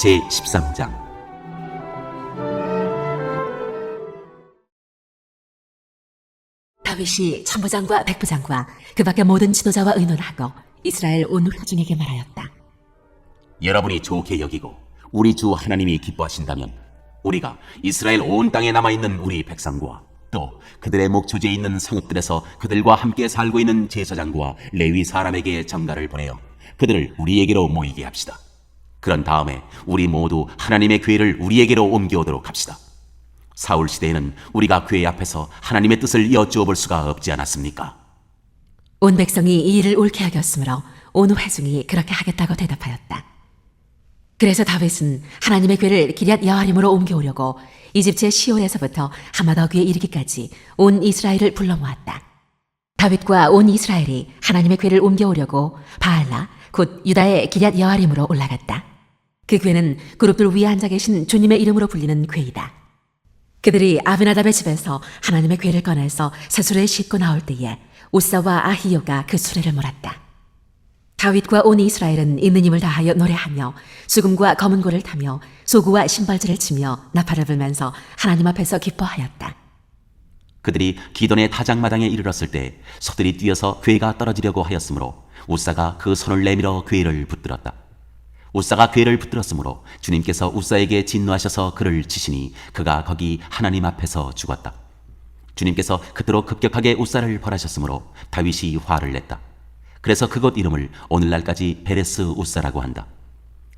제13장. 다윗이 천부장과 백부장과 그 밖의 모든 지도자와 의논하고 이스라엘 온 회중에게 말하였다. 여러분이 좋게 여기고 우리 주 하나님이 기뻐하신다면 우리가 이스라엘 온 땅에 남아있는 우리 백성과 또 그들의 목초지에 있는 성읍들에서 그들과 함께 살고 있는 제사장과 레위 사람에게 전가를 보내어 그들을 우리에게로 모이게 합시다. 그런 다음에 우리 모두 하나님의 궤를 우리에게로 옮겨오도록 합시다. 사울 시대에는 우리가 궤 앞에서 하나님의 뜻을 여쭈어 볼 수가 없지 않았습니까? 온 백성이 이 일을 옳게 여겼으므로 온 회중이 그렇게 하겠다고 대답하였다. 그래서 다윗은 하나님의 궤를 기럇 여아림으로 옮겨오려고 이집트의 시온에서부터 하마더기에 이르기까지 온 이스라엘을 불러 모았다. 다윗과 온 이스라엘이 하나님의 궤를 옮겨오려고 바알라 곧 유다의 기럇 여아림으로 올라갔다. 그 궤는 그룹들 위에 앉아 계신 주님의 이름으로 불리는 궤이다. 그들이 아비나답의 집에서 하나님의 궤를 꺼내서 세수레에 싣고 나올 때에 우사와 아히요가 그 수레를 몰았다. 다윗과 온 이스라엘은 있는 힘을 다하여 노래하며 수금과 검은 고를 타며 소구와 신발질을 치며 나팔을 불면서 하나님 앞에서 기뻐하였다. 그들이 기돈의 타작마당에 이르렀을 때 소들이 뛰어서 궤가 떨어지려고 하였으므로 우사가 그 손을 내밀어 궤를 붙들었다. 우사가 궤를 붙들었으므로 주님께서 우사에게 진노하셔서 그를 치시니 그가 거기 하나님 앞에서 죽었다. 주님께서 그토록 급격하게 우사를 벌하셨으므로 다윗이 화를 냈다. 그래서 그곳 이름을 오늘날까지 베레스 우사라고 한다.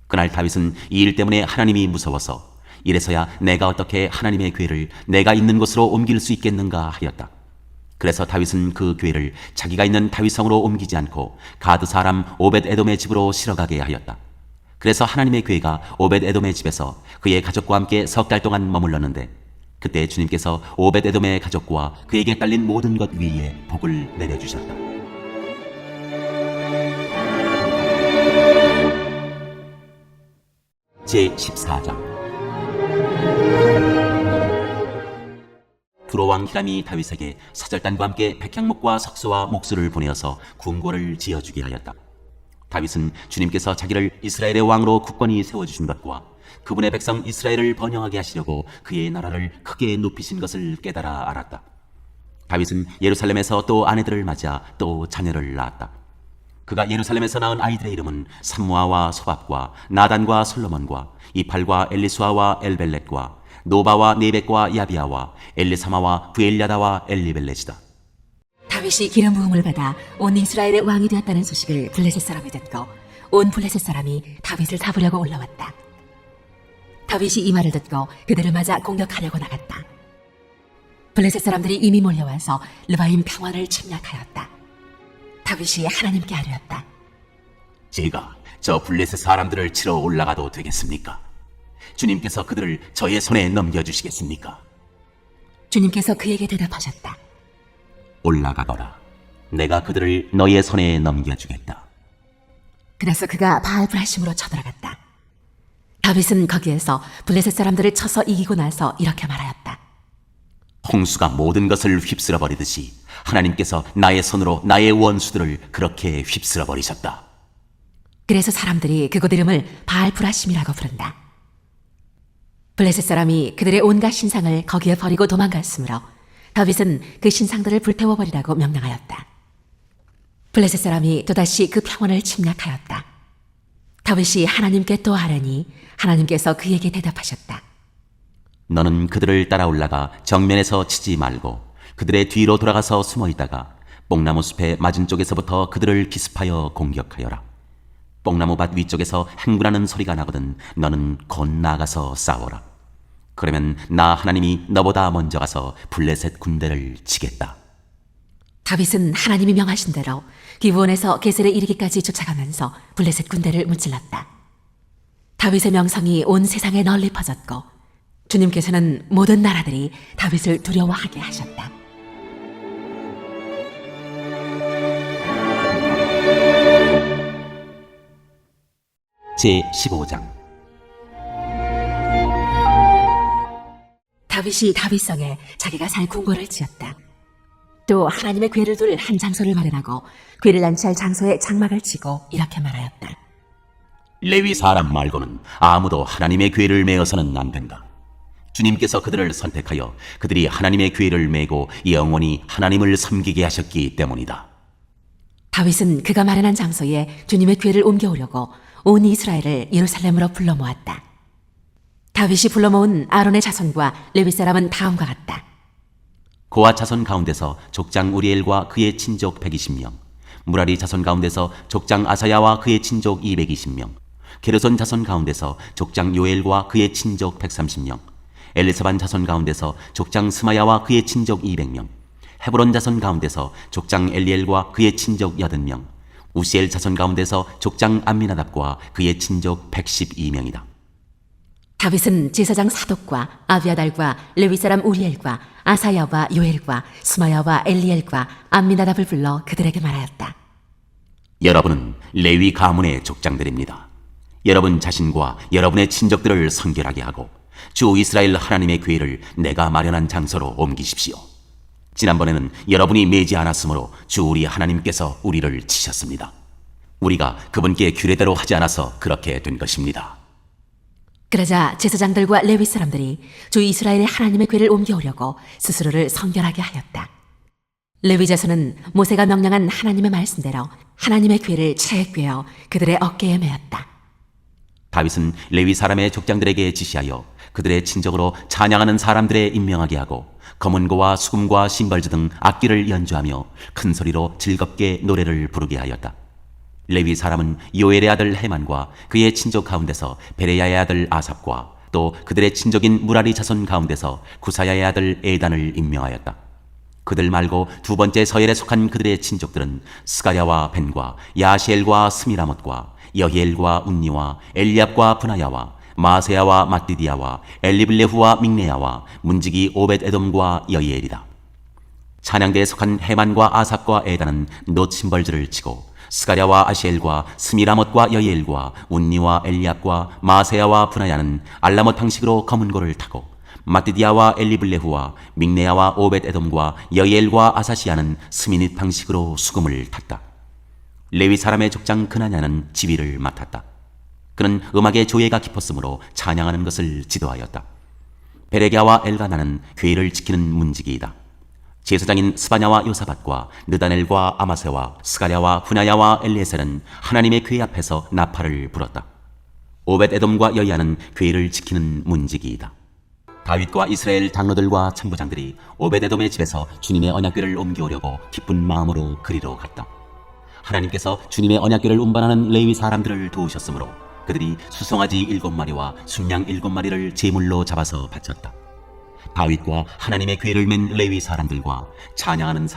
그날 다윗은 이 일 때문에 하나님이 무서워서 이래서야 내가 어떻게 하나님의 궤를 내가 있는 곳으로 옮길 수 있겠는가 하였다. 그래서 다윗은 그 궤를 자기가 있는 다윗성으로 옮기지 않고 가드 사람 오벳 에돔의 집으로 실어가게 하였다. 그래서 하나님의 궤가 오벳 에돔의 집에서 그의 가족과 함께 석 달 동안 머물렀는데 그때 주님께서 오벳 에돔의 가족과 그에게 딸린 모든 것 위에 복을 내려주셨다. 제14장. 두로왕 히람이 다윗에게 사절단과 함께 백향목과 석수와 목수를 보내어서 궁궐을 지어주게 하였다. 다윗은 주님께서 자기를 이스라엘의 왕으로 굳건히 세워주신 것과 그분의 백성 이스라엘을 번영하게 하시려고 그의 나라를 크게 높이신 것을 깨달아 알았다. 다윗은 예루살렘에서 또 아내들을 맞아 또 자녀를 낳았다. 그가 예루살렘에서 낳은 아이들의 이름은 삼무아와 소밥과 나단과 솔로몬과 이팔과 엘리수아와 엘벨렛과 노바와 네벡과 야비아와 엘리사마와 부엘야다와 엘리벨렛이다. 다윗이 기름 부음을 받아 온 이스라엘의 왕이 되었다는 소식을 블레셋 사람이 듣고 온 블레셋 사람이 다윗을 잡으려고 올라왔다. 다윗이 이 말을 듣고 그들을 맞아 공격하려고 나갔다. 블레셋 사람들이 이미 몰려와서 르바임 평원을 침략하였다. 다윗이 하나님께 아뢰었다. 제가 저 블레셋 사람들을 치러 올라가도 되겠습니까? 주님께서 그들을 저의 손에 넘겨주시겠습니까? 주님께서 그에게 대답하셨다. 올라가거라. 내가 그들을 너의 손에 넘겨주겠다. 그래서 그가 바알브라심으로 쳐들어갔다. 다윗은 거기에서 블레셋 사람들을 쳐서 이기고 나서 이렇게 말하였다. 홍수가 모든 것을 휩쓸어 버리듯이 하나님께서 나의 손으로 나의 원수들을 그렇게 휩쓸어 버리셨다. 그래서 사람들이 그곳 이름을 바알브라심이라고 부른다. 블레셋 사람이 그들의 온갖 신상을 거기에 버리고 도망갔으므로 다윗은 그 신상들을 불태워버리라고 명령하였다. 블레셋 사람이 또다시 그 평원을 침략하였다. 다윗이 하나님께 또 아뢰니 하나님께서 그에게 대답하셨다. 너는 그들을 따라 올라가 정면에서 치지 말고 그들의 뒤로 돌아가서 숨어 있다가 뽕나무 숲의 맞은 쪽에서부터 그들을 기습하여 공격하여라. 뽕나무 밭 위쪽에서 행군하는 소리가 나거든 너는 곧 나가서 싸워라. 그러면 나 하나님이 너보다 먼저 가서 블레셋 군대를 치겠다. 다윗은 하나님이 명하신 대로 기브온에서 게셀에 이르기까지 쫓아가면서 블레셋 군대를 무찔렀다. 다윗의 명성이 온 세상에 널리 퍼졌고 주님께서는 모든 나라들이 다윗을 두려워하게 하셨다. 제15장. 다윗이 다윗성에 자기가 살 궁궐을 지었다. 또 하나님의 궤를 둘 한 장소를 마련하고 궤를 안치할 장소에 장막을 치고 이렇게 말하였다. 레위 사람 말고는 아무도 하나님의 궤를 메어서는 안 된다. 주님께서 그들을 선택하여 그들이 하나님의 궤를 메고 영원히 하나님을 섬기게 하셨기 때문이다. 다윗은 그가 마련한 장소에 주님의 궤를 옮겨오려고 온 이스라엘을 예루살렘으로 불러 모았다. 다윗이 불러 모은 아론의 자손과 레위 사람은 다음과 같다. 고아 자손 가운데서 족장 우리엘과 그의 친족 120명, 무라리 자손 가운데서 족장 아사야와 그의 친족 220명, 게르손 자손 가운데서 족장 요엘과 그의 친족 130명, 엘리사반 자손 가운데서 족장 스마야와 그의 친족 200명, 헤브론 자손 가운데서 족장 엘리엘과 그의 친족 80명, 우시엘 자손 가운데서 족장 암미나답과 그의 친족 112명이다. 다윗은 제사장 사독과 아비아달과 레위 사람 우리엘과 아사야와 요엘과 스마야와 엘리엘과 암미나답을 불러 그들에게 말하였다. 여러분은 레위 가문의 족장들입니다. 여러분 자신과 여러분의 친족들을 성결하게 하고 주 이스라엘 하나님의 궤를 내가 마련한 장소로 옮기십시오. 지난번에는 여러분이 매지 않았으므로 주 우리 하나님께서 우리를 치셨습니다. 우리가 그분께 규례대로 하지 않아서 그렇게 된 것입니다. 그러자 제사장들과 레위 사람들이 주 이스라엘의 하나님의 궤를 옮겨오려고 스스로를 성결하게 하였다. 레위 자손은 모세가 명령한 하나님의 말씀대로 하나님의 궤를 차에 꿰어 그들의 어깨에 메었다. 다윗은 레위 사람의 족장들에게 지시하여 그들의 친족으로 찬양하는 사람들에 임명하게 하고 검은고와 수금과 심벌주 등 악기를 연주하며 큰 소리로 즐겁게 노래를 부르게 하였다. 레위 사람은 요엘의 아들 헤만과 그의 친족 가운데서 베레야의 아들 아삽과 또 그들의 친족인 무라리 자손 가운데서 구사야의 아들 에단을 임명하였다. 그들 말고 두 번째 서열에 속한 그들의 친족들은 스가랴와 벤과 야시엘과 스미라못과 여히엘과 운니와 엘리압과 분하야와 마세야와 마띠디야와 엘리블레후와 믹네야와 문지기 오벳에돔과 여히엘이다. 찬양대에 속한 헤만과 아삽과 에단은 놋심벌주를 치고 스가랴와 아시엘과 스미라못과 여히엘과 운니와 엘리압과 마세야와 분하야는 알라못 방식으로 검은고를 타고 마띠디야와 엘리블레후와 믹네야와 오벳에돔과 여히엘과 아사시야는 스미닛 방식으로 수금을 탔다. 레위 사람의 족장 그나냐는 지휘를 맡았다. 그는 음악의 조예가 깊었으므로 찬양하는 것을 지도하였다. 베레갸와 엘가나는 궤를 지키는 문지기이다. 제사장인 스바냐와 요사밧과 느다넬과 아마세와 스가랴와 후나야와 엘리에셀은 하나님의 궤 앞에서 나팔을 불었다. 오벳에돔과 여야는 궤를 지키는 문지기이다. 다윗과 이스라엘 장로들과 참부장들이 오벳에돔의 집에서 주님의 언약궤를 옮겨오려고 기쁜 마음으로 그리로 갔다. 하나님께서 주님의 언약궤를 운반하는 레위 사람들을 도우셨으므로 그들이 수송아지 7마리와 순양 7마리를 제물로 잡아서 바쳤다. 다윗과 하나님의 궤를 맨 레위 사람들과 찬양하는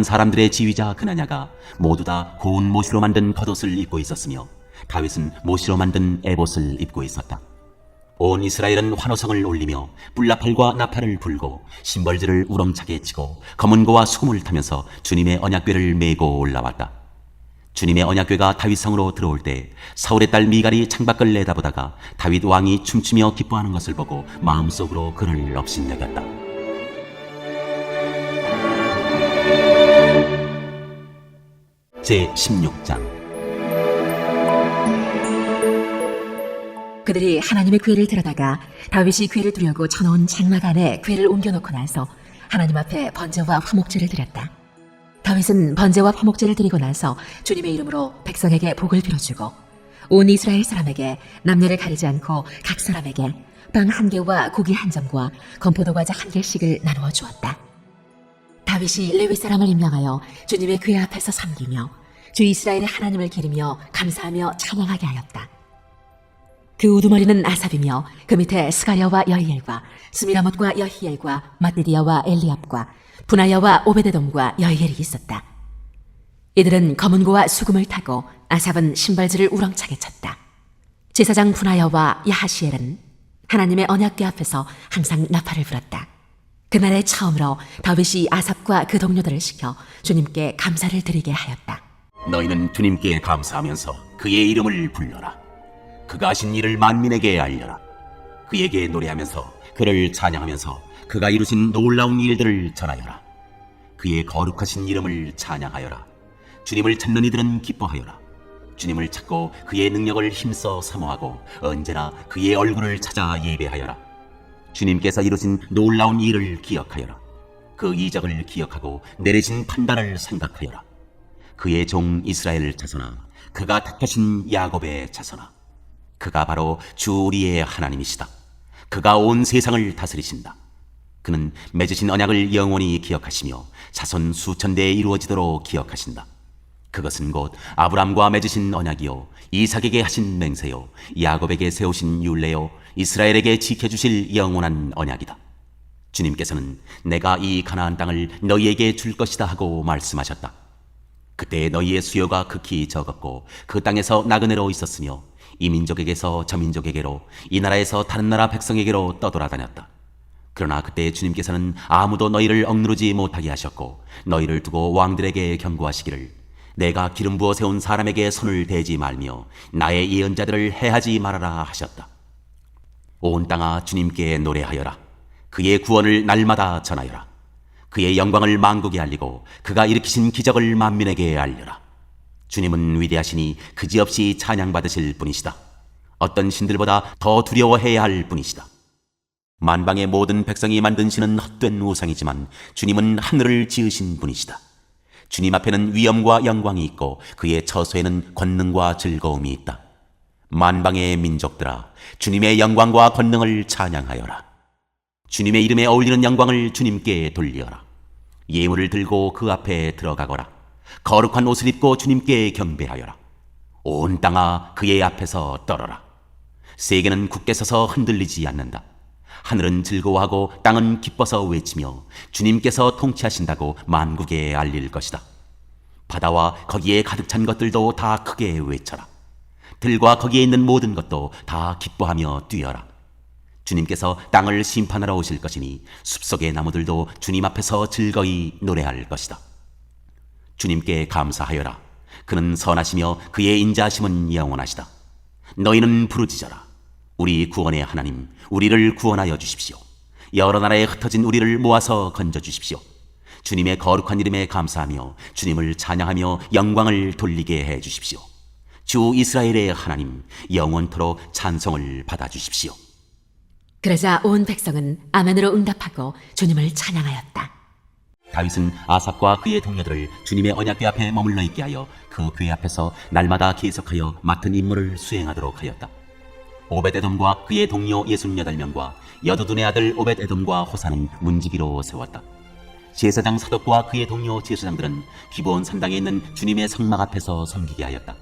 사람들의 지휘자 그나냐가 모두 다 고운 모시로 만든 겉옷을 입고 있었으며 다윗은 모시로 만든 에봇을 입고 있었다. 온 이스라엘은 환호성을 올리며 뿔나팔과 나팔을 불고 심벌지를 우렁차게 치고 검은고와 수금을 타면서 주님의 언약궤를 메고 올라왔다. 주님의 언약궤가 다윗성으로 들어올 때 사울의 딸 미갈이 창밖을 내다보다가 다윗 왕이 춤추며 기뻐하는 것을 보고 마음속으로 그를 업신여겼다. 제16장. 그들이 하나님의 궤를 들여다가 다윗이 궤를 두려고 쳐놓은 장막 안에 궤를 옮겨놓고 나서 하나님 앞에 번제와 화목제를 드렸다. 다윗은 번제와 화목제를 드리고 나서 주님의 이름으로 백성에게 복을 빌어주고 온 이스라엘 사람에게 남녀를 가리지 않고 각 사람에게 빵 1개와 고기 1점과 건포도 과자 1개씩을 나누어 주었다. 다윗이 레위 사람을 임명하여 주님의 궤 앞에서 섬기며 주 이스라엘의 하나님을 기리며 감사하며 찬양하게 하였다. 그 우두머리는 아삽이며 그 밑에 스가랴와 여히엘과 스미라못과 여히엘과 마띠디야와 엘리압과 분하야와 오베데돔과 여히엘이 있었다. 이들은 검은고와 수금을 타고 아삽은 신발질을 우렁차게 쳤다. 제사장 분하야와 야하시엘은 하나님의 언약궤 앞에서 항상 나팔을 불었다. 그날의 처음으로 다윗이 아삽과 그 동료들을 시켜 주님께 감사를 드리게 하였다. 너희는 주님께 감사하면서 그의 이름을 불러라. 그가 하신 일을 만민에게 알려라. 그에게 노래하면서 그를 찬양하면서 그가 이루신 놀라운 일들을 전하여라. 그의 거룩하신 이름을 찬양하여라. 주님을 찾는 이들은 기뻐하여라. 주님을 찾고 그의 능력을 힘써 사모하고 언제나 그의 얼굴을 찾아 예배하여라. 주님께서 이루신 놀라운 일을 기억하여라. 그 이적을 기억하고 내리신 판단을 생각하여라. 그의 종 이스라엘 자손아, 그가 택하신 야곱의 자손아, 그가 바로 주 우리의 하나님이시다. 그가 온 세상을 다스리신다. 그는 맺으신 언약을 영원히 기억하시며 자손 수천 대에 이루어지도록 기억하신다. 그것은 곧 아브람과 맺으신 언약이요, 이삭에게 하신 맹세요, 야곱에게 세우신 율례요, 이스라엘에게 지켜주실 영원한 언약이다. 주님께서는 내가 이 가나안 땅을 너희에게 줄 것이다 하고 말씀하셨다. 그때 너희의 수요가 극히 적었고 그 땅에서 나그네로 있었으며 이 민족에게서 저 민족에게로, 이 나라에서 다른 나라 백성에게로 떠돌아다녔다. 그러나 그때 주님께서는 아무도 너희를 억누르지 못하게 하셨고 너희를 두고 왕들에게 경고하시기를 내가 기름 부어 세운 사람에게 손을 대지 말며 나의 예언자들을 해하지 말아라 하셨다. 온 땅아 주님께 노래하여라. 그의 구원을 날마다 전하여라. 그의 영광을 만국에 알리고 그가 일으키신 기적을 만민에게 알려라. 주님은 위대하시니 그지없이 찬양받으실 분이시다. 어떤 신들보다 더 두려워해야 할 분이시다. 만방의 모든 백성이 만든 신은 헛된 우상이지만 주님은 하늘을 지으신 분이시다. 주님 앞에는 위엄과 영광이 있고 그의 처소에는 권능과 즐거움이 있다. 만방의 민족들아, 주님의 영광과 권능을 찬양하여라. 주님의 이름에 어울리는 영광을 주님께 돌리어라. 예물을 들고 그 앞에 들어가거라. 거룩한 옷을 입고 주님께 경배하여라. 온 땅아 그의 앞에서 떨어라. 세계는 굳게 서서 흔들리지 않는다. 하늘은 즐거워하고 땅은 기뻐서 외치며 주님께서 통치하신다고 만국에 알릴 것이다. 바다와 거기에 가득 찬 것들도 다 크게 외쳐라. 들과 거기에 있는 모든 것도 다 기뻐하며 뛰어라. 주님께서 땅을 심판하러 오실 것이니 숲속의 나무들도 주님 앞에서 즐거이 노래할 것이다. 주님께 감사하여라. 그는 선하시며 그의 인자하심은 영원하시다. 너희는 부르짖어라. 우리 구원의 하나님, 우리를 구원하여 주십시오. 여러 나라에 흩어진 우리를 모아서 건져 주십시오. 주님의 거룩한 이름에 감사하며 주님을 찬양하며 영광을 돌리게 해 주십시오. 주 이스라엘의 하나님, 영원토록 찬송을 받아 주십시오. 그러자 온 백성은 아멘으로 응답하고 주님을 찬양하였다. 다윗은 아삽과 그의 동료들을 주님의 언약궤 앞에 머물러 있게 하여 그 궤 앞에서 날마다 계속하여 맡은 임무를 수행하도록 하였다. 오벳에돔과 그의 동료 68명과 여두둔의 아들 오벳에돔과 호사는 문지기로 세웠다. 제사장 사독과 그의 동료 제사장들은 기브온 산당에 있는 주님의 성막 앞에서 섬기게 하였다.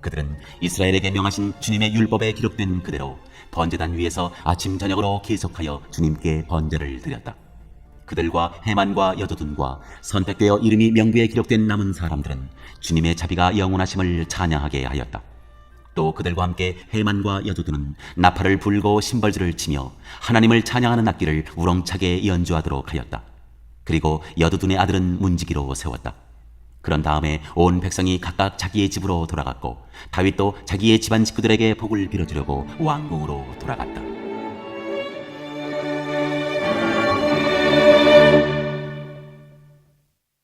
그들은 이스라엘에게 명하신 주님의 율법에 기록된 그대로 번제단 위에서 아침 저녁으로 계속하여 주님께 번제를 드렸다. 그들과 해만과 여두둔과 선택되어 이름이 명부에 기록된 남은 사람들은 주님의 자비가 영원하심을 찬양하게 하였다. 또 그들과 함께 해만과 여두둔은 나팔을 불고 심벌주를 치며 하나님을 찬양하는 악기를 우렁차게 연주하도록 하였다. 그리고 여두둔의 아들은 문지기로 세웠다. 그런 다음에 온 백성이 각각 자기의 집으로 돌아갔고 다윗도 자기의 집안 식구들에게 복을 빌어주려고 왕궁으로 돌아갔다.